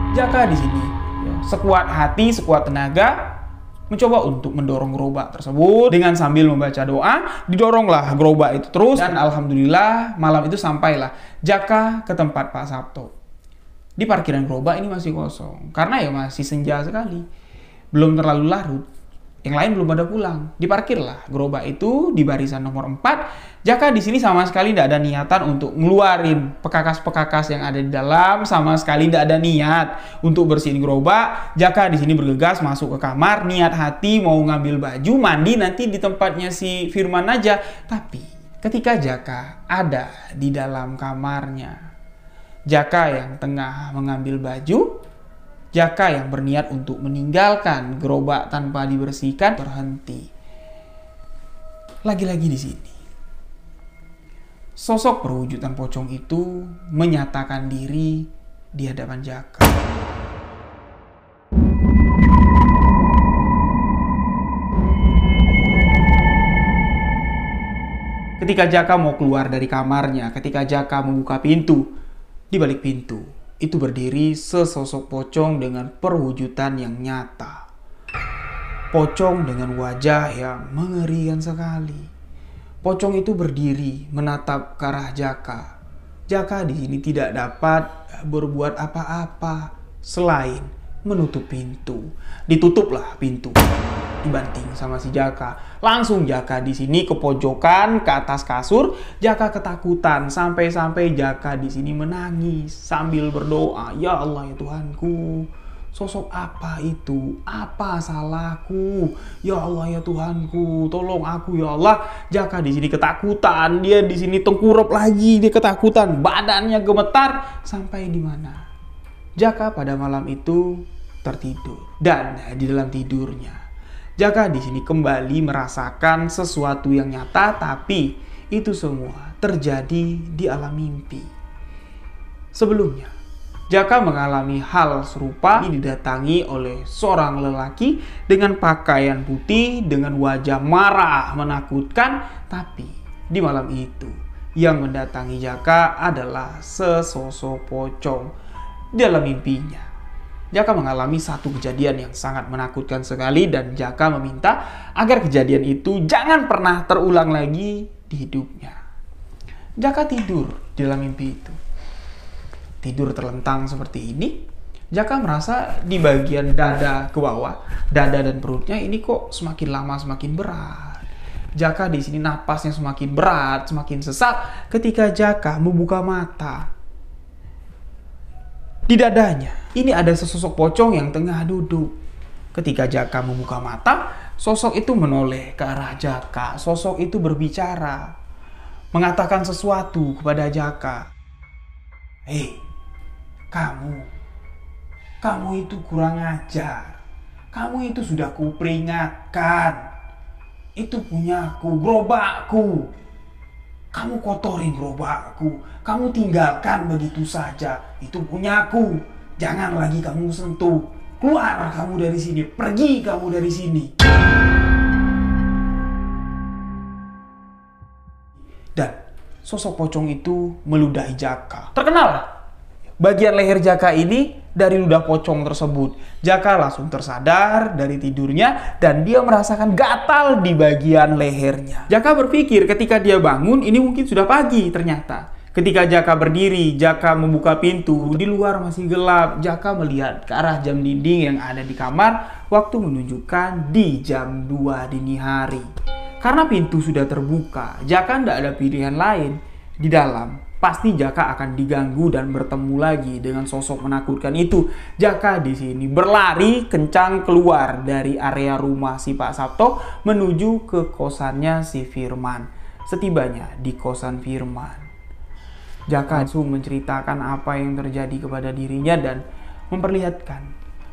Jaka di sini ya, sekuat hati, sekuat tenaga mencoba untuk mendorong gerobak tersebut dengan sambil membaca doa. Didoronglah gerobak itu terus dan alhamdulillah malam itu sampailah Jaka ke tempat Pak Sabto. Di parkiran gerobak ini masih kosong karena ya masih senja sekali, belum terlalu larut. Yang lain belum pada pulang. Diparkirlah gerobak itu di barisan nomor 4. Jaka di sini sama sekali tidak ada niatan untuk ngeluarin pekakas-pekakas yang ada di dalam, sama sekali tidak ada niat untuk bersihin gerobak. Jaka di sini bergegas masuk ke kamar, niat hati mau ngambil baju, mandi nanti di tempatnya si Firman aja. Tapi ketika Jaka ada di dalam kamarnya, Jaka yang tengah mengambil baju, Jaka yang berniat untuk meninggalkan gerobak tanpa dibersihkan berhenti. Lagi-lagi di sini, sosok perwujudan pocong itu menyatakan diri di hadapan Jaka. Ketika Jaka mau keluar dari kamarnya, ketika Jaka membuka pintu, di balik pintu itu berdiri sesosok pocong dengan perwujudan yang nyata. Pocong dengan wajah yang mengerikan sekali. Pocong itu berdiri menatap ke arah Jaka. Jaka di sini tidak dapat berbuat apa-apa selain menutup pintu. Ditutuplah pintu. Dibanting sama si Jaka. Langsung Jaka di sini ke pojokan, ke atas kasur. Jaka ketakutan sampai-sampai Jaka di sini menangis sambil berdoa, "Ya Allah ya Tuhanku, sosok apa itu? Apa salahku? Ya Allah ya Tuhanku, tolong aku ya Allah." Jaka di sini ketakutan, dia di sini tengkurap lagi, dia ketakutan, badannya gemetar sampai di mana? Jaka pada malam itu tertidur dan di dalam tidurnya Jaka di sini kembali merasakan sesuatu yang nyata, tapi itu semua terjadi di alam mimpi. Sebelumnya, Jaka mengalami hal serupa, didatangi oleh seorang lelaki dengan pakaian putih, dengan wajah marah menakutkan, tapi di malam itu yang mendatangi Jaka adalah sesosok pocong. Di dalam mimpinya, Jaka mengalami satu kejadian yang sangat menakutkan sekali dan Jaka meminta agar kejadian itu jangan pernah terulang lagi di hidupnya. Jaka tidur di dalam mimpi itu. Tidur terlentang seperti ini. Jaka merasa di bagian dada ke bawah, dada dan perutnya ini kok semakin lama semakin berat. Jaka di sini napasnya semakin berat, semakin sesak ketika Jaka membuka mata. Di dadanya, ini ada sesosok pocong yang tengah duduk. Ketika Jaka membuka mata, sosok itu menoleh ke arah Jaka. Sosok itu berbicara, mengatakan sesuatu kepada Jaka. "Hei, kamu itu kurang ajar. Kamu itu sudah kuperingatkan. Itu punyaku, gerobakku. Kamu kotorin gerobakku, kamu tinggalkan begitu saja. Itu punyaku. Jangan lagi kamu sentuh. Keluar kamu dari sini, pergi kamu dari sini." Dan sosok pocong itu meludahi Jaka. Terkenal bagian leher Jaka ini dari ludah pocong tersebut. Jaka langsung tersadar dari tidurnya dan dia merasakan gatal di bagian lehernya. Jaka berpikir ketika dia bangun ini mungkin sudah pagi ternyata. Ketika Jaka berdiri, Jaka membuka pintu, di luar masih gelap. Jaka melihat ke arah jam dinding yang ada di kamar, waktu menunjukkan di jam 2 dini hari. Karena pintu sudah terbuka, Jaka tidak ada pilihan lain. Di dalam pasti Jaka akan diganggu dan bertemu lagi dengan sosok menakutkan itu. Jaka di sini berlari kencang keluar dari area rumah si Pak Sabto menuju ke kosannya si Firman. Setibanya di kosan Firman, Jaka langsung menceritakan apa yang terjadi kepada dirinya dan memperlihatkan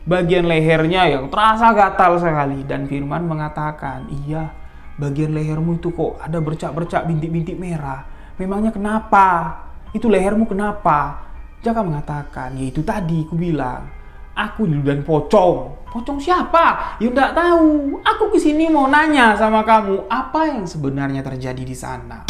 bagian lehernya yang terasa gatal sekali. Dan Firman mengatakan, "Iya, bagian lehermu itu kok ada bercak-bercak bintik-bintik merah. Memangnya kenapa? Itu lehermu kenapa?" Jaka mengatakan, "Ya itu tadi ku bilang, aku diludahin pocong." "Pocong siapa?" "Ya enggak tahu. Aku kesini mau nanya sama kamu, apa yang sebenarnya terjadi di sana?"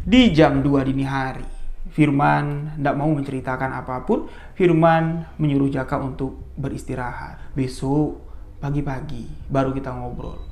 Di jam 2 dini hari, Firman tidak mau menceritakan apapun. Firman menyuruh Jaka untuk beristirahat. Besok pagi-pagi baru kita ngobrol.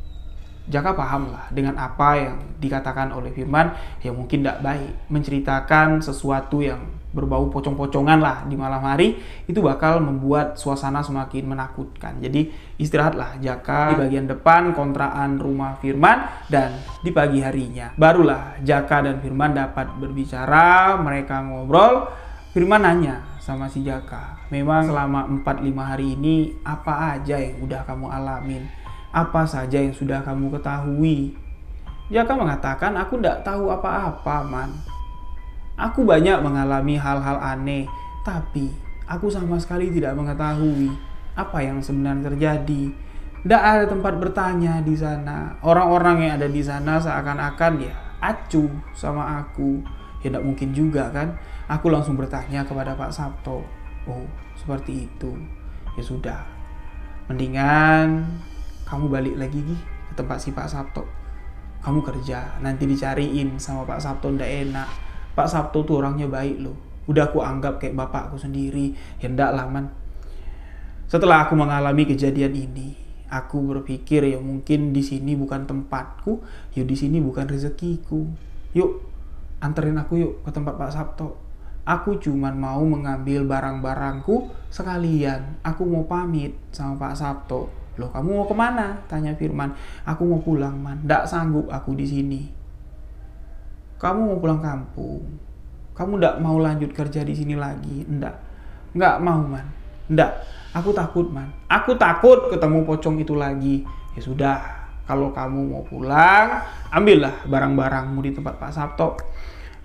Jaka pahamlah dengan apa yang dikatakan oleh Firman yang mungkin tidak baik. Menceritakan sesuatu yang berbau pocong-pocongan lah di malam hari, itu bakal membuat suasana semakin menakutkan. Jadi istirahatlah Jaka di bagian depan kontrakan rumah Firman, dan di pagi harinya barulah Jaka dan Firman dapat berbicara. Mereka ngobrol. Firman nanya sama si Jaka, memang selama 4-5 hari ini apa aja yang udah kamu alamin? Apa saja yang sudah kamu ketahui? Jaka mengatakan, aku tidak tahu apa-apa, Man. Aku banyak mengalami hal-hal aneh, tapi aku sama sekali tidak mengetahui apa yang sebenarnya terjadi. Tidak ada tempat bertanya di sana. Orang-orang yang ada di sana seakan-akan ya acuh sama aku. Ya tidak mungkin juga kan. Aku langsung bertanya kepada Pak Sabto. Oh, seperti itu. Ya sudah. Mendingan kamu balik lagi ke tempat si Pak Sabto. Kamu kerja, nanti dicariin sama Pak Sabto ndak enak. Pak Sabto tuh orangnya baik loh. Udah aku anggap kayak bapakku sendiri. Ya ndak lah, Man. Setelah aku mengalami kejadian ini, aku berpikir ya mungkin di sini bukan tempatku, ya di sini bukan rezekiku. Yuk, anterin aku yuk ke tempat Pak Sabto. Aku cuman mau mengambil barang-barangku sekalian. Aku mau pamit sama Pak Sabto. Loh, kamu mau kemana? Tanya Firman. Aku mau pulang, Man. Nggak sanggup aku di sini. Kamu mau pulang kampung? Kamu nggak mau lanjut kerja di sini lagi? Nggak mau, Man. Nggak. Aku takut, Man. Aku takut ketemu pocong itu lagi. Ya sudah. Kalau kamu mau pulang, ambillah barang-barangmu di tempat Pak Sabto.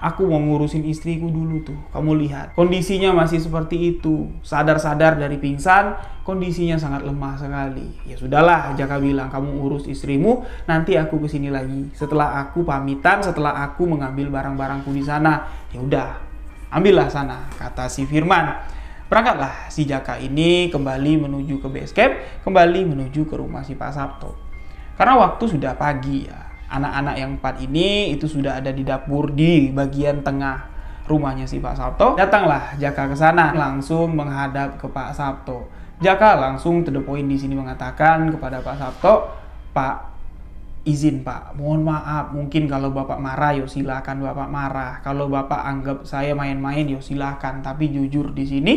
Aku mau ngurusin istriku dulu tuh. Kamu lihat, kondisinya masih seperti itu. Sadar-sadar dari pingsan, kondisinya sangat lemah sekali. Ya sudahlah, Jaka bilang, kamu urus istrimu, nanti aku kesini lagi. Setelah aku pamitan, setelah aku mengambil barang-barangku di sana. Ya udah, ambillah sana, kata si Firman. Berangkatlah si Jaka ini kembali menuju ke base camp, kembali menuju ke rumah si Pak Sabto. Karena waktu sudah pagi ya. Anak-anak yang 4 ini itu sudah ada di dapur di bagian tengah rumahnya si Pak Sabto. Datanglah Jaka ke sana, langsung menghadap ke Pak Sabto. Jaka langsung to the point di sini mengatakan kepada Pak Sabto, Pak, izin Pak, mohon maaf, mungkin kalau Bapak marah yo silakan Bapak marah. Kalau Bapak anggap saya main-main yo silakan, tapi jujur di sini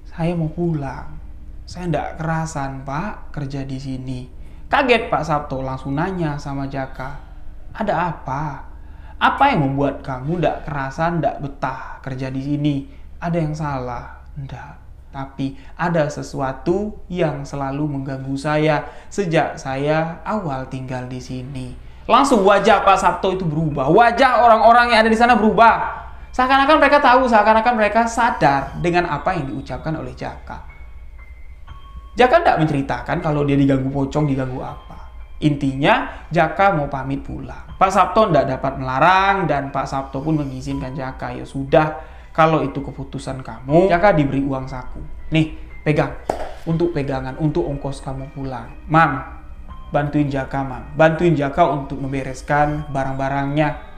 saya mau pulang. Saya ndak kerasan Pak kerja di sini. Kaget Pak Sabto langsung nanya sama Jaka, ada apa? Apa yang membuat kamu ndak kerasan, ndak betah kerja di sini? Ada yang salah? Ndak. Tapi ada sesuatu yang selalu mengganggu saya sejak saya awal tinggal di sini. Langsung wajah Pak Sabto itu berubah. Wajah orang-orang yang ada di sana berubah. Seakan-akan mereka tahu, seakan-akan mereka sadar dengan apa yang diucapkan oleh Jaka. Jaka tidak menceritakan kalau dia diganggu pocong, diganggu apa. Intinya, Jaka mau pamit pulang. Pak Sabto tidak dapat melarang, dan Pak Sabto pun mengizinkan Jaka. Ya sudah, kalau itu keputusan kamu, Jaka diberi uang saku. Nih, pegang. Untuk pegangan, untuk ongkos kamu pulang. Mam, bantuin Jaka, Mam. Bantuin Jaka untuk membereskan barang-barangnya.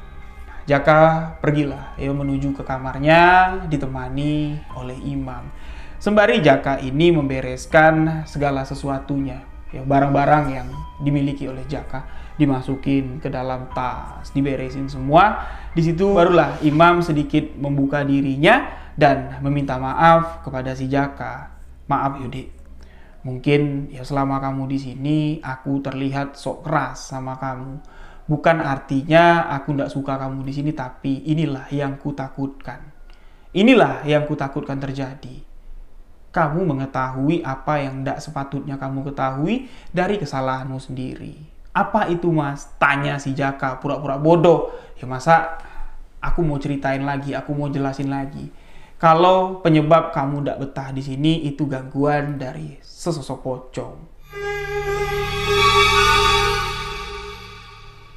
Jaka pergilah, ya menuju ke kamarnya, ditemani oleh imam. Sembari Jaka ini membereskan segala sesuatunya, ya, barang-barang yang dimiliki oleh Jaka dimasukin ke dalam tas, diberesin semua. Di situ barulah imam sedikit membuka dirinya dan meminta maaf kepada si Jaka. Maaf Yudi, mungkin ya selama kamu di sini aku terlihat sok keras sama kamu. Bukan artinya aku tidak suka kamu di sini, tapi inilah yang kutakutkan. Inilah yang kutakutkan terjadi. Kamu mengetahui apa yang tidak sepatutnya kamu ketahui dari kesalahanmu sendiri. Apa itu, Mas? Tanya si Jaka pura-pura bodoh. Ya masa aku mau ceritain lagi, aku mau jelasin lagi. Kalau penyebab kamu tidak betah di sini itu gangguan dari sesosok pocong.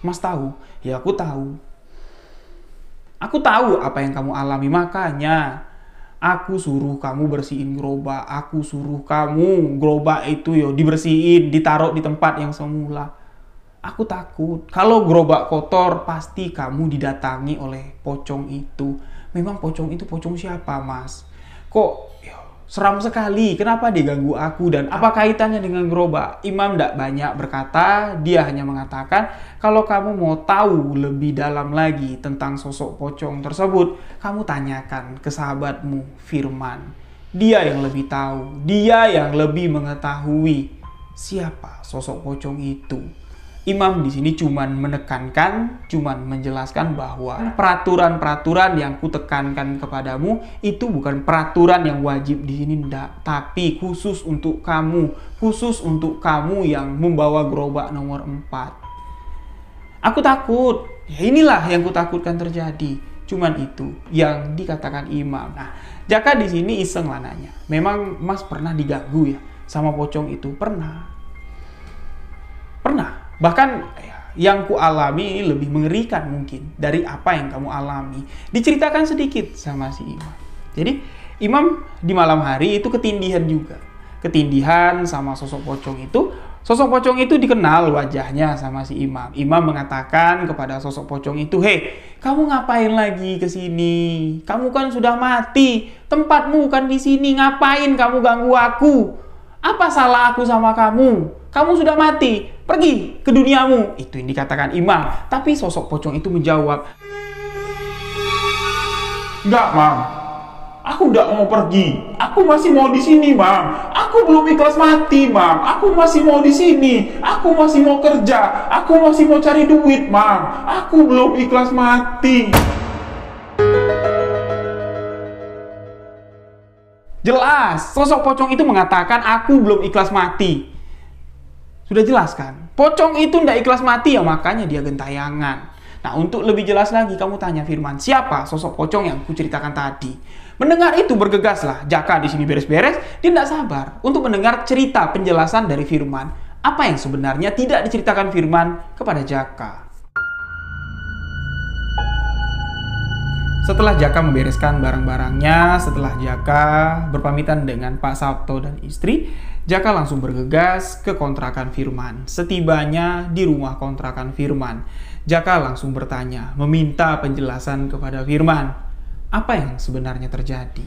Mas tahu? Ya aku tahu. Aku tahu apa yang kamu alami, makanya aku suruh kamu bersihin gerobak. Aku suruh kamu gerobak itu yo dibersihin, ditaruh di tempat yang semula. Aku takut kalau gerobak kotor pasti kamu didatangi oleh pocong itu. memang pocong itu pocong siapa, Mas? Kok seram sekali, kenapa dia ganggu aku dan apa kaitannya dengan gerobak? Imam tidak banyak berkata, dia hanya mengatakan kalau kamu mau tahu lebih dalam lagi tentang sosok pocong tersebut, kamu tanyakan ke sahabatmu Firman. Dia yang lebih tahu, dia yang lebih mengetahui siapa sosok pocong itu. Imam di sini cuman menekankan, cuman menjelaskan bahwa peraturan-peraturan yang kutekankan kepadamu itu bukan peraturan yang wajib di sini, ndak, tapi khusus untuk kamu yang membawa gerobak nomor 4. Aku takut, ya inilah yang kutakutkan terjadi. Cuman itu yang dikatakan Imam. Nah, Jaka di sini iseng lah nanya, memang Mas pernah diganggu ya sama pocong itu? Pernah. Bahkan yang ku alami lebih mengerikan mungkin dari apa yang kamu alami. Diceritakan sedikit sama si Imam. Jadi Imam di malam hari itu ketindihan juga. Ketindihan sama sosok pocong itu. Sosok pocong itu dikenal wajahnya sama si Imam. Imam mengatakan kepada sosok pocong itu, "Hei, kamu ngapain lagi ke sini? Kamu kan sudah mati. Tempatmu kan di sini. Ngapain kamu ganggu aku? Apa salah aku sama kamu? Kamu sudah mati, pergi ke duniamu." Itu yang dikatakan Imam. Tapi sosok pocong itu menjawab, "Enggak, Mam. Aku enggak mau pergi. Aku masih mau di sini, Mam. Aku belum ikhlas mati, Mam. Aku masih mau di sini. Aku masih mau kerja. Aku masih mau cari duit, Mam. Aku belum ikhlas mati." Jelas, sosok pocong itu mengatakan aku belum ikhlas mati. Sudah jelas kan? Pocong itu tidak ikhlas mati ya, makanya dia gentayangan. Nah, untuk lebih jelas lagi, kamu tanya Firman, siapa sosok pocong yang kuceritakan tadi? Mendengar itu bergegaslah Jaka di sini beres-beres. Dia tidak sabar untuk mendengar cerita penjelasan dari Firman. Apa yang sebenarnya tidak diceritakan Firman kepada Jaka. Setelah Jaka membereskan barang-barangnya, setelah Jaka berpamitan dengan Pak Sabto dan istri, Jaka langsung bergegas ke kontrakan Firman. Setibanya di rumah kontrakan Firman, Jaka langsung bertanya, meminta penjelasan kepada Firman. Apa yang sebenarnya terjadi?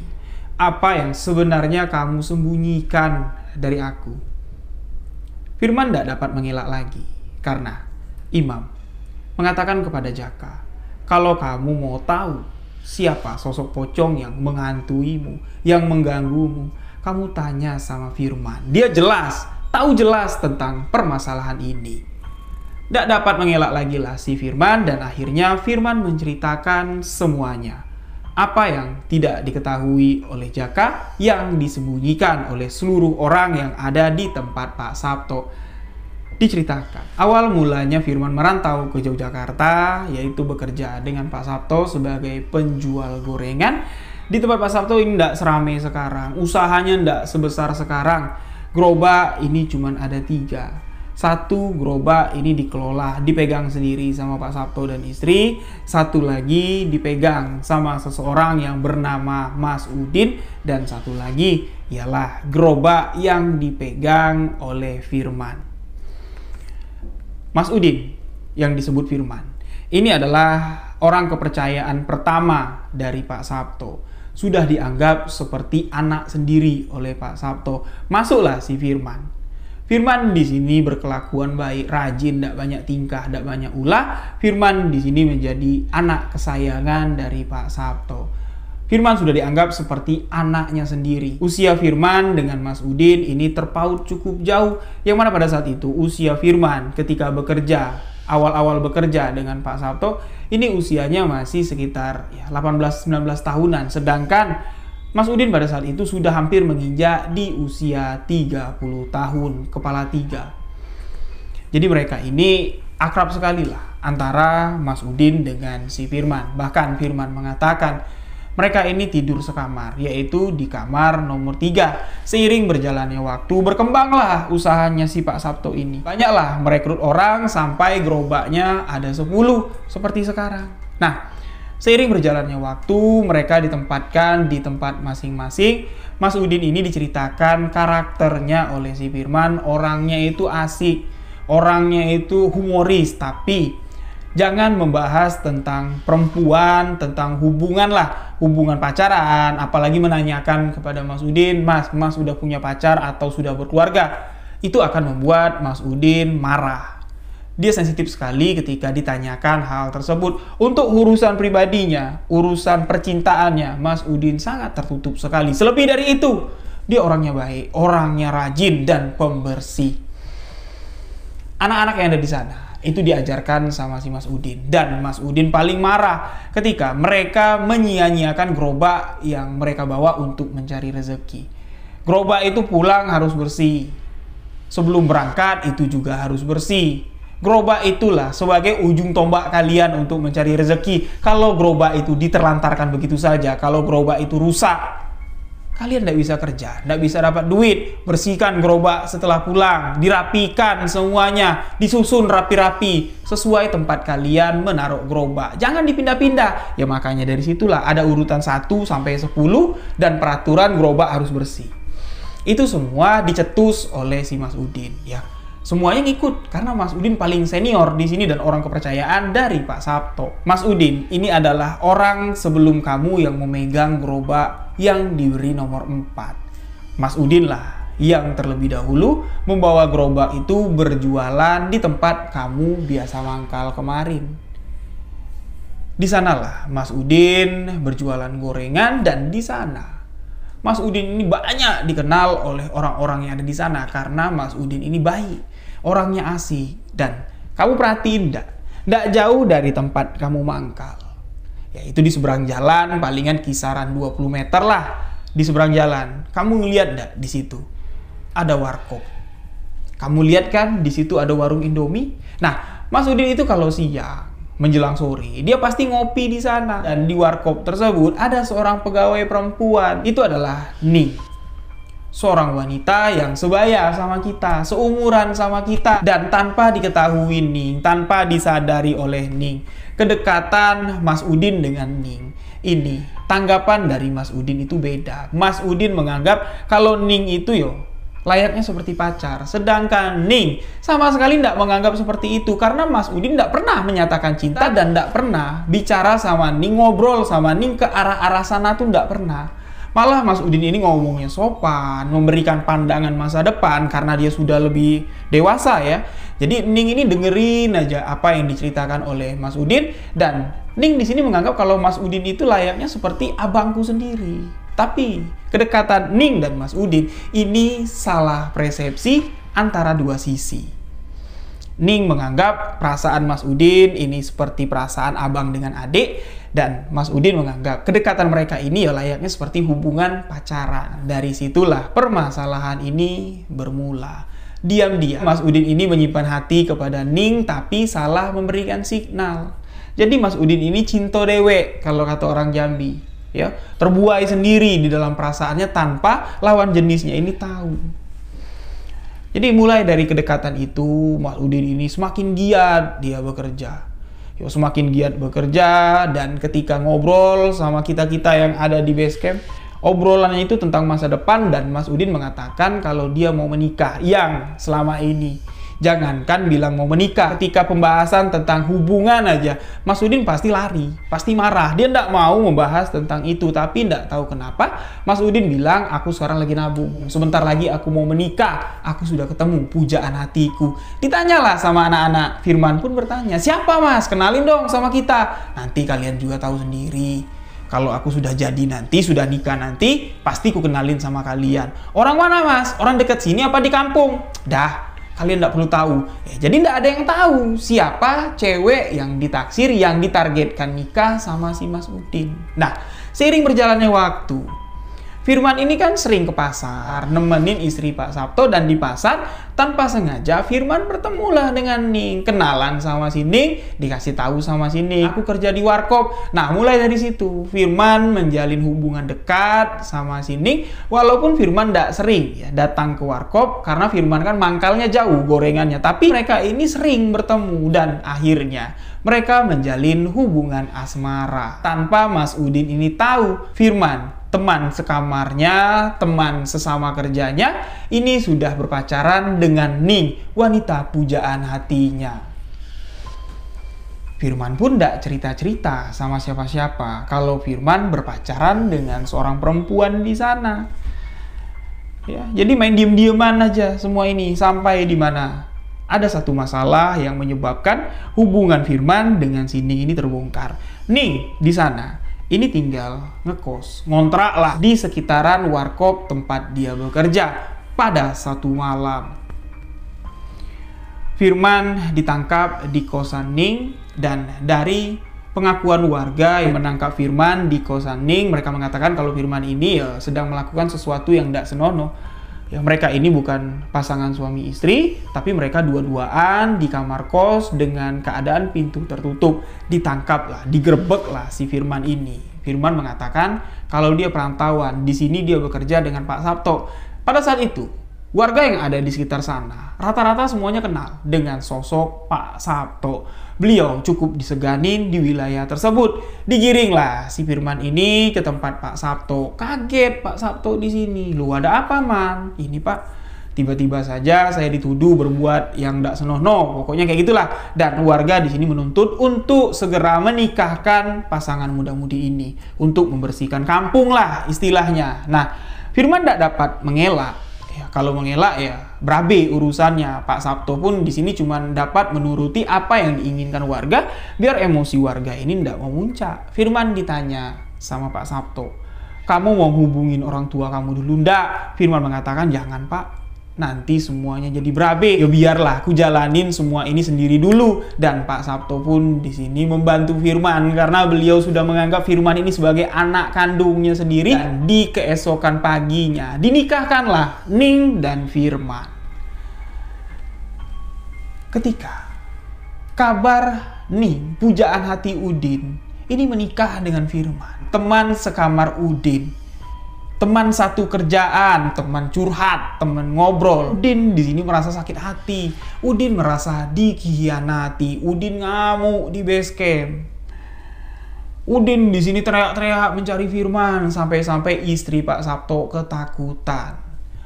Apa yang sebenarnya kamu sembunyikan dari aku? Firman tidak dapat mengelak lagi, karena Imam mengatakan kepada Jaka, kalau kamu mau tahu siapa sosok pocong yang menghantuimu, yang mengganggumu, kamu tanya sama Firman. Dia jelas, tahu jelas tentang permasalahan ini. Tidak dapat mengelak lagi lah si Firman, dan akhirnya Firman menceritakan semuanya. Apa yang tidak diketahui oleh Jaka, yang disembunyikan oleh seluruh orang yang ada di tempat Pak Sabto. Diceritakan, awal mulanya Firman merantau ke Yogyakarta, yaitu bekerja dengan Pak Sabto sebagai penjual gorengan. Di tempat Pak Sabto ini tidak seramai sekarang, usahanya tidak sebesar sekarang. Gerobak ini cuma ada 3. Satu gerobak ini dikelola, dipegang sendiri sama Pak Sabto dan istri. Satu lagi dipegang sama seseorang yang bernama Mas Udin. Dan satu lagi ialah gerobak yang dipegang oleh Firman. Mas Udin yang disebut Firman ini adalah orang kepercayaan pertama dari Pak Sabto. Sudah dianggap seperti anak sendiri oleh Pak Sabto. Masuklah si Firman. Firman di sini berkelakuan baik, rajin, tidak banyak tingkah, tidak banyak ulah. Firman di sini menjadi anak kesayangan dari Pak Sabto. Firman sudah dianggap seperti anaknya sendiri. Usia Firman dengan Mas Udin ini terpaut cukup jauh, yang mana pada saat itu usia Firman ketika bekerja, awal-awal bekerja dengan Pak Sabto, ini usianya masih sekitar 18-19 tahunan. Sedangkan Mas Udin pada saat itu sudah hampir menginjak di usia 30 tahun, kepala 3. Jadi mereka ini akrab sekali lah antara Mas Udin dengan si Firman. Bahkan Firman mengatakan mereka ini tidur sekamar, yaitu di kamar nomor 3. Seiring berjalannya waktu, berkembanglah usahanya si Pak Sabto ini. Banyaklah merekrut orang sampai gerobaknya ada 10 seperti sekarang. Nah, seiring berjalannya waktu, mereka ditempatkan di tempat masing-masing. Mas Udin ini diceritakan karakternya oleh si Firman. Orangnya itu asik, orangnya itu humoris, tapi Jangan membahas tentang perempuan, tentang hubungan lah, hubungan pacaran, apalagi menanyakan kepada Mas Udin, Mas sudah punya pacar atau sudah berkeluarga. Itu akan membuat Mas Udin marah. Dia sensitif sekali ketika ditanyakan hal tersebut. Untuk urusan pribadinya, urusan percintaannya, Mas Udin sangat tertutup sekali. Selebih dari itu, dia orangnya baik, orangnya rajin dan pembersih. Anak-anak yang ada di sana itu diajarkan sama si Mas Udin. Dan Mas Udin paling marah ketika mereka menyia-nyiakan gerobak yang mereka bawa untuk mencari rezeki. Gerobak itu pulang harus bersih. Sebelum berangkat itu juga harus bersih. Gerobak itulah sebagai ujung tombak kalian untuk mencari rezeki. Kalau gerobak itu diterlantarkan begitu saja, kalau gerobak itu rusak, kalian tidak bisa kerja, tidak bisa dapat duit. Bersihkan gerobak setelah pulang, dirapikan semuanya, disusun rapi-rapi sesuai tempat kalian menaruh gerobak. Jangan dipindah-pindah. Ya makanya dari situlah ada urutan 1 sampai 10 dan peraturan gerobak harus bersih. Itu semua dicetus oleh si Mas Udin, ya. Semuanya ngikut karena Mas Udin paling senior di sini dan orang kepercayaan dari Pak Sabto. Mas Udin ini adalah orang sebelum kamu yang memegang gerobak yang diberi nomor 4. Mas Udin lah yang terlebih dahulu membawa gerobak itu berjualan di tempat kamu biasa mangkal kemarin. Di sanalah Mas Udin berjualan gorengan dan di sana Mas Udin ini banyak dikenal oleh orang-orang yang ada di sana karena Mas Udin ini baik, orangnya asik. Dan kamu perhatiin nggak jauh dari tempat kamu mangkal, yaitu di seberang jalan, palingan kisaran 20 meter lah di seberang jalan. Kamu ngeliat nggak di situ ada warkop? Kamu lihat kan di situ ada warung Indomie? Nah, Mas Udin itu kalau siang menjelang sore, dia pasti ngopi di sana. Dan di warkop tersebut ada seorang pegawai perempuan. Itu adalah Ning. Seorang wanita yang sebaya sama kita, seumuran sama kita. Dan tanpa diketahui Ning, tanpa disadari oleh Ning, kedekatan Mas Udin dengan Ning ini, tanggapan dari Mas Udin itu beda. Mas Udin menganggap kalau Ning itu layaknya seperti pacar. Sedangkan Ning sama sekali tidak menganggap seperti itu. Karena Mas Udin tidak pernah menyatakan cinta dan tidak pernah bicara sama Ning, ngobrol sama Ning ke arah-arah sana tuh tidak pernah. Malah Mas Udin ini ngomongnya sopan, memberikan pandangan masa depan karena dia sudah lebih dewasa ya. Jadi Ning ini dengerin aja apa yang diceritakan oleh Mas Udin. Dan Ning di sini menganggap kalau Mas Udin itu layaknya seperti abangku sendiri. Tapi kedekatan Ning dan Mas Udin ini salah persepsi antara dua sisi. Ning menganggap perasaan Mas Udin ini seperti perasaan abang dengan adik, dan Mas Udin menganggap kedekatan mereka ini layaknya seperti hubungan pacaran. Dari situlah permasalahan ini bermula. Diam-diam Mas Udin ini menyimpan hati kepada Ning tapi salah memberikan signal. Jadi Mas Udin ini cinta dewek kalau kata orang Jambi. Ya, terbuai sendiri di dalam perasaannya tanpa lawan jenisnya ini tahu. Jadi mulai dari kedekatan itu, Mas Udin ini semakin giat dia bekerja. Semakin giat bekerja, dan ketika ngobrol sama kita-kita yang ada di base camp, obrolannya itu tentang masa depan. Dan Mas Udin mengatakan kalau dia mau menikah, yang selama ini jangankan bilang mau menikah, ketika pembahasan tentang hubungan aja, Mas Udin pasti lari, pasti marah. Dia tidak mau membahas tentang itu, tapi tidak tahu kenapa Mas Udin bilang, aku sekarang lagi nabung, sebentar lagi aku mau menikah, aku sudah ketemu pujaan hatiku. Ditanyalah sama anak-anak, Firman pun bertanya, siapa Mas? Kenalin dong sama kita. Nanti kalian juga tahu sendiri. Kalau aku sudah jadi nanti, sudah nikah nanti, pasti ku kenalin sama kalian. Orang mana Mas? Orang dekat sini apa di kampung? Dah, kalian tidak perlu tahu. Jadi tidak ada yang tahu siapa cewek yang ditaksir, yang ditargetkan nikah sama si Mas Udin. Nah, seiring berjalannya waktu, Firman ini kan sering ke pasar, nemenin istri Pak Sabto, dan di pasar tanpa sengaja Firman bertemulah dengan Ning, kenalan sama si Ning, dikasih tahu sama si Ning, aku kerja di warkop. Nah, mulai dari situ Firman menjalin hubungan dekat sama si Ning, walaupun Firman tidak sering ya datang ke warkop karena Firman kan mangkalnya jauh gorengannya, tapi mereka ini sering bertemu dan akhirnya mereka menjalin hubungan asmara tanpa Mas Udin ini tahu. Firman, teman sekamarnya, teman sesama kerjanya, ini sudah berpacaran dengan Ning, wanita pujaan hatinya. Firman pun tidak cerita-cerita sama siapa-siapa kalau Firman berpacaran dengan seorang perempuan di sana. Ya, jadi main diem-dieman aja semua ini sampai di mana ada satu masalah yang menyebabkan hubungan Firman dengan si Ning ini terbongkar. Ning di sana ini tinggal ngekos, ngontrak lah di sekitaran warkop tempat dia bekerja. Pada satu malam, Firman ditangkap di kosan Ning, dan dari pengakuan warga yang menangkap Firman di kosan Ning, mereka mengatakan kalau Firman ini sedang melakukan sesuatu yang tidak senonoh. Ya, mereka ini bukan pasangan suami istri, tapi mereka dua-duaan di kamar kos dengan keadaan pintu tertutup. Ditangkap lah, digerebek lah si Firman ini. Firman mengatakan kalau dia perantauan, di sini dia bekerja dengan Pak Sabto. Pada saat itu, warga yang ada di sekitar sana rata-rata semuanya kenal dengan sosok Pak Sabto. Beliau cukup diseganin di wilayah tersebut. Digiringlah si Firman ini ke tempat Pak Sabto. Kaget Pak Sabto di sini. Lu ada apa, Man? Ini Pak, tiba-tiba saja saya dituduh berbuat yang tidak senonoh. Pokoknya kayak gitulah. Dan warga di sini menuntut untuk segera menikahkan pasangan muda-mudi ini untuk membersihkan kampung lah istilahnya. Nah, Firman tidak dapat mengelak. Ya, kalau mengelak ya berabe urusannya. Pak Sabto pun di sini cuma dapat menuruti apa yang diinginkan warga biar emosi warga ini tidak memuncak. Firman ditanya sama Pak Sabto, kamu mau hubungin orang tua kamu dulu ndak? Firman mengatakan jangan Pak, nanti semuanya jadi berabe. Ya biarlah aku jalanin semua ini sendiri dulu. Dan Pak Sabto pun di sini membantu Firman karena beliau sudah menganggap Firman ini sebagai anak kandungnya sendiri. Dan di keesokan paginya dinikahkanlah Ning dan Firman. Ketika kabar Ning, pujaan hati Udin, ini menikah dengan Firman, teman sekamar Udin, teman satu kerjaan, teman curhat, teman ngobrol. Udin di sini merasa sakit hati. Udin merasa dikhianati. Udin ngamuk di base camp. Udin di sini teriak-teriak mencari Firman sampai-sampai istri Pak Sabto ketakutan.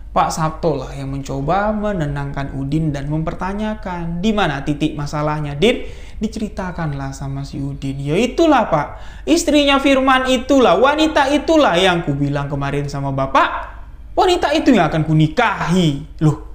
Pak Sabto lah yang mencoba menenangkan Udin dan mempertanyakan di mana titik masalahnya. Din, diceritakanlah sama si Udin. Ya itulah Pak, istrinya Firman itulah, wanita itulah yang ku bilang kemarin sama Bapak, wanita itu yang akan kunikahi. Loh,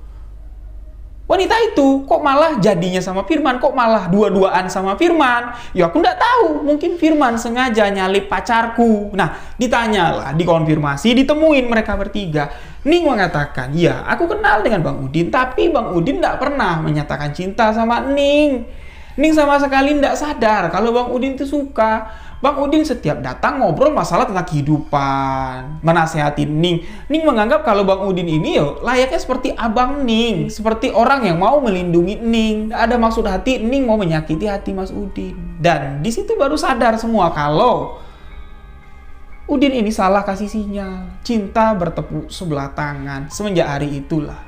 wanita itu kok malah jadinya sama Firman, kok malah dua-duaan sama Firman? Ya aku nggak tahu, mungkin Firman sengaja nyalip pacarku. Nah, ditanyalah, dikonfirmasi, ditemuin mereka bertiga. Ning mengatakan, ya aku kenal dengan Bang Udin, tapi Bang Udin nggak pernah menyatakan cinta sama Ning. Ning sama sekali nggak sadar kalau Bang Udin itu suka. Bang Udin setiap datang ngobrol masalah tentang kehidupan, menasehatin Ning. Ning menganggap kalau Bang Udin ini layaknya seperti abang Ning, seperti orang yang mau melindungi Ning. Nggak ada maksud hati Ning mau menyakiti hati Mas Udin. Dan di situ baru sadar semua kalau Udin ini salah kasih sinyal. Cinta bertepuk sebelah tangan. Semenjak hari itulah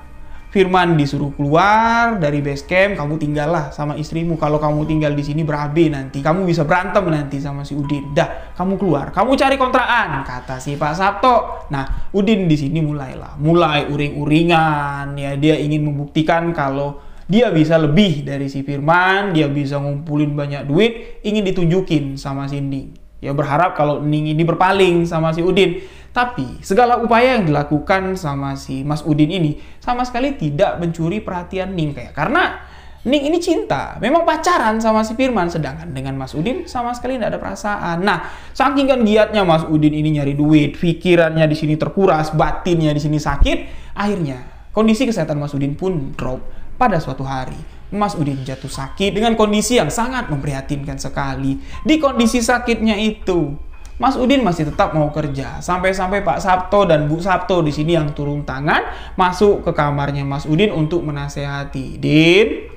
Firman disuruh keluar dari base camp. Kamu tinggallah sama istrimu. Kalau kamu tinggal di sini berabe nanti. Kamu bisa berantem nanti sama si Udin. Dah, kamu keluar. Kamu cari kontrakan, kata si Pak Sabto. Nah, Udin di sini mulai uring-uringan. Ya, dia ingin membuktikan kalau dia bisa lebih dari si Firman. Dia bisa ngumpulin banyak duit. Ingin ditunjukin sama si Ning. Ya berharap kalau Ning ini berpaling sama si Udin. Tapi segala upaya yang dilakukan sama si Mas Udin ini sama sekali tidak mencuri perhatian Ning. Karena Ning ini cinta, memang pacaran sama si Firman. Sedangkan dengan Mas Udin sama sekali tidak ada perasaan. Nah, saking kan giatnya Mas Udin ini nyari duit, pikirannya di sini terkuras, batinnya di sini sakit. Akhirnya kondisi kesehatan Mas Udin pun drop. Pada suatu hari Mas Udin jatuh sakit dengan kondisi yang sangat memprihatinkan sekali. Di kondisi sakitnya itu, Mas Udin masih tetap mau kerja. Sampai-sampai Pak Sabto dan Bu Sabto di sini yang turun tangan masuk ke kamarnya Mas Udin untuk menasehati. Din,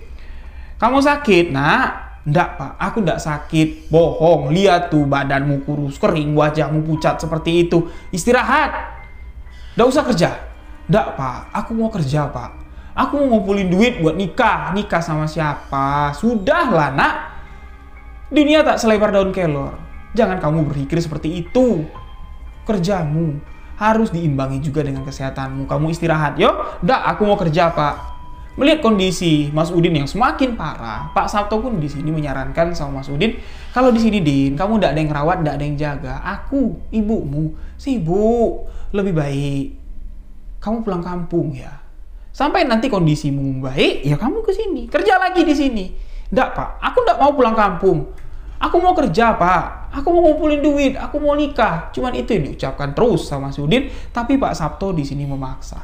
kamu sakit, nak? Nggak, Pak. Aku nggak sakit. Bohong. Lihat tuh badanmu kurus, kering, wajahmu pucat seperti itu. Istirahat. Nggak usah kerja. Nggak, Pak. Aku mau kerja, Pak. Aku mau ngumpulin duit buat nikah. Nikah sama siapa? Sudahlah, nak. Dunia tak selebar daun kelor. Jangan kamu berpikir seperti itu. Kerjamu harus diimbangi juga dengan kesehatanmu. Kamu istirahat. Yo, dah, aku mau kerja, Pak. Melihat kondisi Mas Udin yang semakin parah, Pak Sabto pun di sini menyarankan sama Mas Udin, kalau di sini Din, kamu tidak ada yang rawat, tidak ada yang jaga. Aku, ibumu, sibuk. Lebih baik kamu pulang kampung ya. Sampai nanti kondisimu membaik, ya kamu ke sini, kerja lagi di sini. Tidak Pak, aku tidak mau pulang kampung. Aku mau kerja Pak, aku mau ngumpulin duit, aku mau nikah. Cuman itu yang diucapkan terus sama Mas Udin, tapi Pak Sabto di sini memaksa.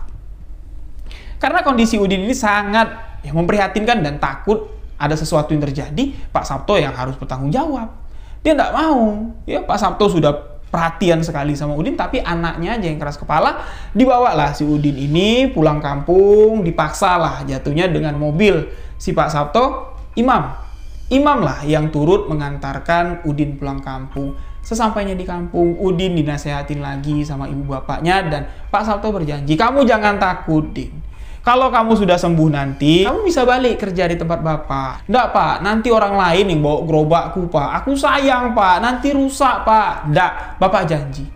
Karena kondisi Udin ini sangat memprihatinkan dan takut ada sesuatu yang terjadi, Pak Sabto yang harus bertanggung jawab. Dia tidak mau. Ya, Pak Sabto sudah perhatian sekali sama Udin, tapi anaknya aja yang keras kepala. Dibawalah si Udin ini pulang kampung, dipaksalah jatuhnya dengan mobil si Pak Sabto. Imam lah yang turut mengantarkan Udin pulang kampung. Sesampainya di kampung, Udin dinasehatin lagi sama ibu bapaknya dan Pak Sabto berjanji, kamu jangan takut Din. Kalau kamu sudah sembuh nanti, kamu bisa balik kerja di tempat Bapak. Nggak, Pak. Nanti orang lain yang bawa gerobakku, Pak. Aku sayang, Pak. Nanti rusak, Pak. Nggak, Bapak janji.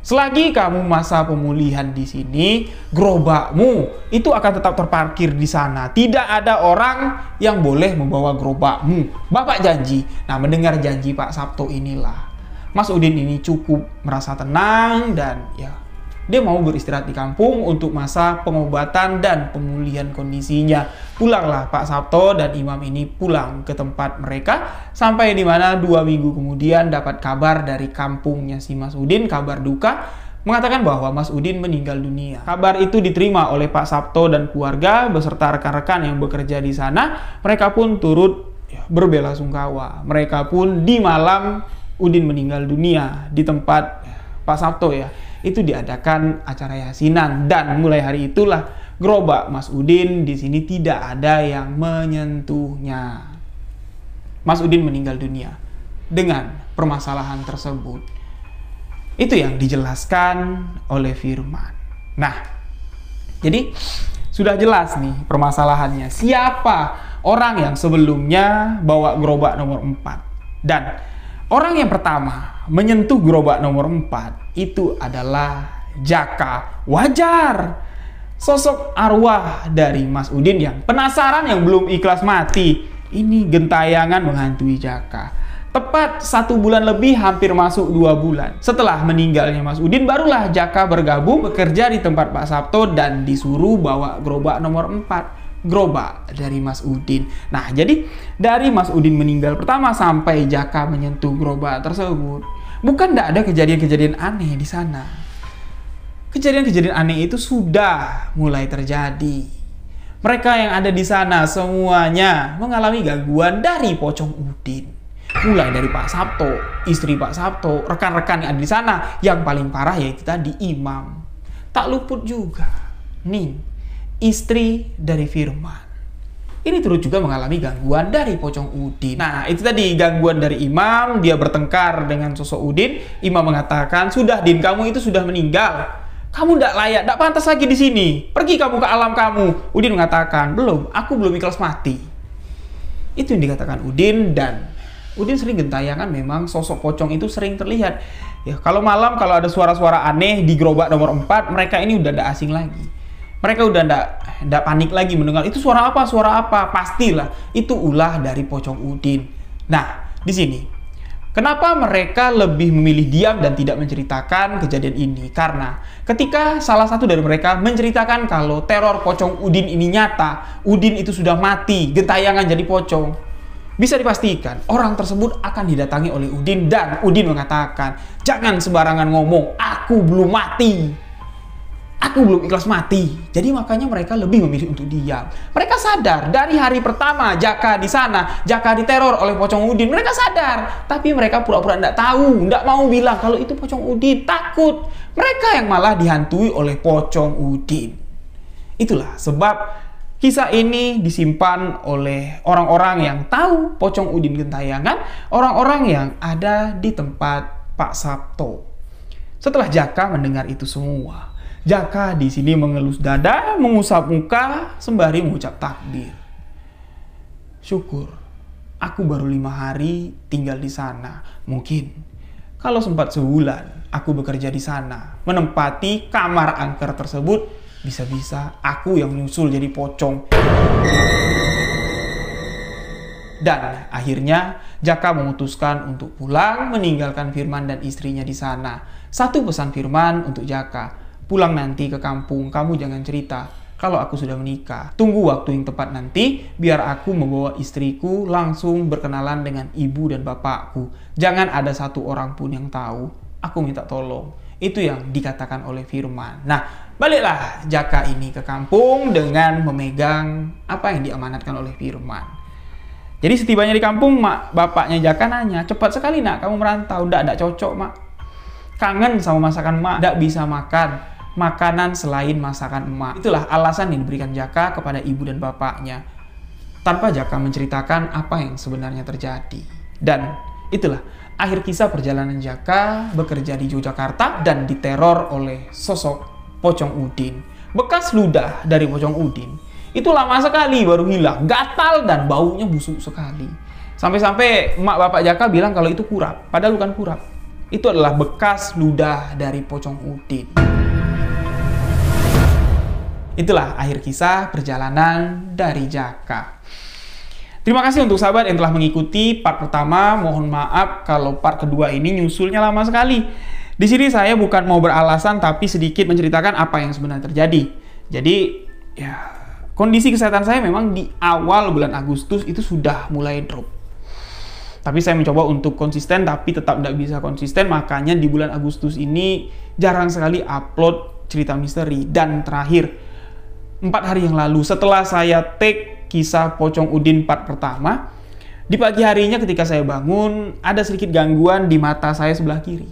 Selagi kamu masa pemulihan di sini, gerobakmu itu akan tetap terparkir di sana. Tidak ada orang yang boleh membawa gerobakmu. Bapak janji. Nah, mendengar janji Pak Sabto inilah Mas Udin ini cukup merasa tenang dan ya dia mau beristirahat di kampung untuk masa pengobatan dan pemulihan kondisinya. Pulanglah Pak Sabto dan Imam ini pulang ke tempat mereka. Sampai di mana 2 minggu kemudian dapat kabar dari kampungnya si Mas Udin, kabar duka, mengatakan bahwa Mas Udin meninggal dunia. Kabar itu diterima oleh Pak Sabto dan keluarga beserta rekan-rekan yang bekerja di sana. Mereka pun turut berbelasungkawa. Mereka pun di malam Udin meninggal dunia di tempat Pak Sabto ya, itu diadakan acara yasinan dan mulai hari itulah gerobak Mas Udin di sini tidak ada yang menyentuhnya. Mas Udin meninggal dunia dengan permasalahan tersebut. Itu yang dijelaskan oleh firman. Nah, jadi sudah jelas nih permasalahannya. Siapa orang yang sebelumnya bawa gerobak nomor 4? Dan orang yang pertama menyentuh gerobak nomor 4 itu adalah Jaka. Wajar. Sosok arwah dari Mas Udin yang penasaran, yang belum ikhlas mati. Ini gentayangan menghantui Jaka. Tepat 1 bulan lebih, hampir masuk 2 bulan. Setelah meninggalnya Mas Udin, barulah Jaka bergabung bekerja di tempat Pak Sabto dan disuruh bawa gerobak nomor 4. Gerobak dari Mas Udin. Nah, jadi dari Mas Udin meninggal pertama sampai Jaka menyentuh gerobak tersebut, bukan tidak ada kejadian-kejadian aneh di sana. Kejadian-kejadian aneh itu sudah mulai terjadi. Mereka yang ada di sana semuanya mengalami gangguan dari pocong Udin. Mulai dari Pak Sabto, istri Pak Sabto, rekan-rekan yang ada di sana. Yang paling parah yaitu tadi Imam. Tak luput juga Ning, istri dari Firman. Ini turut juga mengalami gangguan dari pocong Udin. Nah, itu tadi gangguan dari Imam. Dia bertengkar dengan sosok Udin. Imam mengatakan, sudah Din, kamu itu sudah meninggal. Kamu tidak layak, tidak pantas lagi di sini. Pergi kamu ke alam kamu. Udin mengatakan, belum, aku belum ikhlas mati. Itu yang dikatakan Udin. Dan Udin sering gentayangan, memang sosok pocong itu sering terlihat. Ya, kalau malam, kalau ada suara-suara aneh di gerobak nomor 4, mereka ini udah tidak asing lagi. Mereka udah ndak panik lagi mendengar itu suara apa, pastilah itu ulah dari pocong Udin. Nah, di sini kenapa mereka lebih memilih diam dan tidak menceritakan kejadian ini? Karena ketika salah satu dari mereka menceritakan kalau teror pocong Udin ini nyata, Udin itu sudah mati, gentayangan jadi pocong, bisa dipastikan orang tersebut akan didatangi oleh Udin dan Udin mengatakan, jangan sembarangan ngomong, aku belum mati. Aku belum ikhlas mati. Jadi makanya mereka lebih memilih untuk diam. Mereka sadar dari hari pertama Jaka di sana, Jaka diteror oleh pocong Udin. Mereka sadar, tapi mereka pura-pura tidak tahu, tidak mau bilang kalau itu pocong Udin. Takut. Mereka yang malah dihantui oleh pocong Udin. Itulah sebab kisah ini disimpan oleh orang-orang yang tahu pocong Udin gentayangan, orang-orang yang ada di tempat Pak Sabto. Setelah Jaka mendengar itu semua, Jaka di sini mengelus dada, mengusap muka, sembari mengucap takbir. Syukur, aku baru 5 hari tinggal di sana. Mungkin kalau sempat sebulan, aku bekerja di sana, menempati kamar angker tersebut Bisa-bisa aku yang nyusul jadi pocong. Dan akhirnya Jaka memutuskan untuk pulang, meninggalkan Firman dan istrinya di sana. Satu pesan Firman untuk Jaka, pulang nanti ke kampung, kamu jangan cerita kalau aku sudah menikah. Tunggu waktu yang tepat nanti, biar aku membawa istriku langsung berkenalan dengan ibu dan bapakku. Jangan ada satu orang pun yang tahu, aku minta tolong. Itu yang dikatakan oleh Firman. Nah, baliklah Jaka ini ke kampung dengan memegang apa yang diamanatkan oleh Firman. Jadi setibanya di kampung, bapaknya Jaka nanya, cepat sekali nak kamu merantau. Nggak cocok mak. Kangen sama masakan mak, nggak bisa makan makanan selain masakan emak. Itulah alasan yang diberikan Jaka kepada ibu dan bapaknya, tanpa Jaka menceritakan apa yang sebenarnya terjadi. Dan itulah akhir kisah perjalanan Jaka bekerja di Yogyakarta dan diteror oleh sosok Pocong Udin. Bekas ludah dari Pocong Udin itu lama sekali baru hilang, gatal dan baunya busuk sekali. Sampai-sampai emak bapak Jaka bilang kalau itu kurap, padahal bukan kurap. Itu adalah bekas ludah dari Pocong Udin. Itulah akhir kisah perjalanan dari Jaka. Terima kasih untuk sahabat yang telah mengikuti part pertama. Mohon maaf kalau part kedua ini nyusulnya lama sekali. Di sini saya bukan mau beralasan, tapi sedikit menceritakan apa yang sebenarnya terjadi. Jadi, ya, kondisi kesehatan saya memang di awal bulan Agustus itu sudah mulai drop. Tapi saya mencoba untuk konsisten, tapi tetap tidak bisa konsisten. Makanya di bulan Agustus ini jarang sekali upload cerita misteri. Dan terakhir, 4 hari yang lalu setelah saya take kisah Pocong Udin part pertama, di pagi harinya ketika saya bangun ada sedikit gangguan di mata saya sebelah kiri.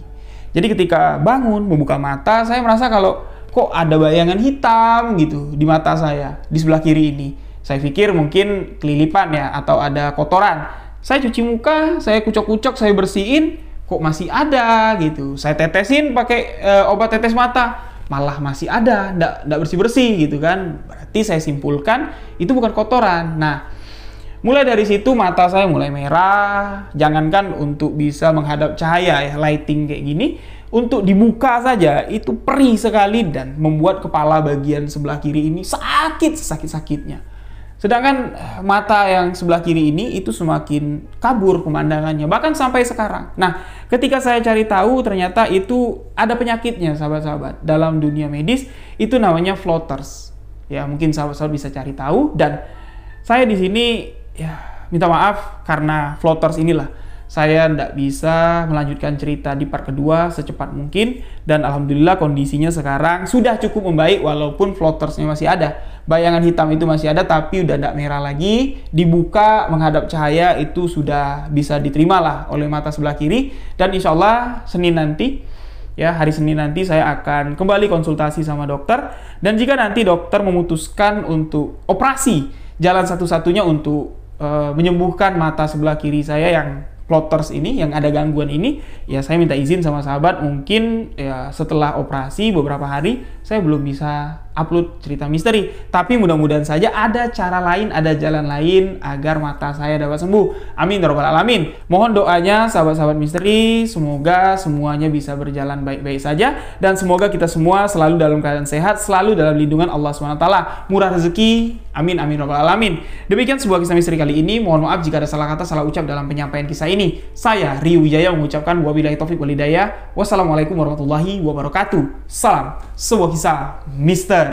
Jadi ketika bangun membuka mata, saya merasa kalau kok ada bayangan hitam gitu di mata saya di sebelah kiri ini. Saya pikir mungkin kelilipan ya atau ada kotoran. Saya cuci muka, saya kucok-kucok, saya bersihin, kok masih ada gitu. Saya tetesin pakai obat tetes mata, malah masih ada, nggak bersih-bersih gitu kan. Berarti saya simpulkan itu bukan kotoran. Nah, mulai dari situ mata saya mulai merah. Jangankan untuk bisa menghadap cahaya ya, lighting kayak gini, untuk dibuka saja itu perih sekali dan membuat kepala bagian sebelah kiri ini sakit sesakit-sakitnya. Sedangkan mata yang sebelah kiri ini itu semakin kabur pemandangannya, bahkan sampai sekarang. Nah, ketika saya cari tahu ternyata itu ada penyakitnya sahabat-sahabat. Dalam dunia medis itu namanya floaters. Ya, mungkin sahabat-sahabat bisa cari tahu. Dan saya di sini ya minta maaf karena floaters inilah saya tidak bisa melanjutkan cerita di part kedua secepat mungkin. Dan alhamdulillah kondisinya sekarang sudah cukup membaik walaupun floatersnya masih ada. Bayangan hitam itu masih ada tapi udah tidak merah lagi. Dibuka menghadap cahaya itu sudah bisa diterima lah oleh mata sebelah kiri. Dan insya Allah Senin nanti, ya hari Senin nanti saya akan kembali konsultasi sama dokter. Dan jika nanti dokter memutuskan untuk operasi, jalan satu-satunya untuk menyembuhkan mata sebelah kiri saya yang floaters ini, yang ada gangguan ini, ya saya minta izin sama sahabat, mungkin ya setelah operasi beberapa hari saya belum bisa upload cerita misteri, tapi mudah-mudahan saja ada cara lain, ada jalan lain agar mata saya dapat sembuh. Amin ya rabbal alamin. Mohon doanya sahabat-sahabat misteri, semoga semuanya bisa berjalan baik-baik saja dan semoga kita semua selalu dalam keadaan sehat, selalu dalam lindungan Allah SWT, murah rezeki. Amin amin rabbal alamin. Demikian sebuah kisah misteri kali ini. Mohon maaf jika ada salah kata, salah ucap dalam penyampaian kisah ini. Saya Rio Wijaya mengucapkan wabillahi taufik wal hidayah. Wassalamualaikum warahmatullahi wabarakatuh. Salam sebuah kisah misteri.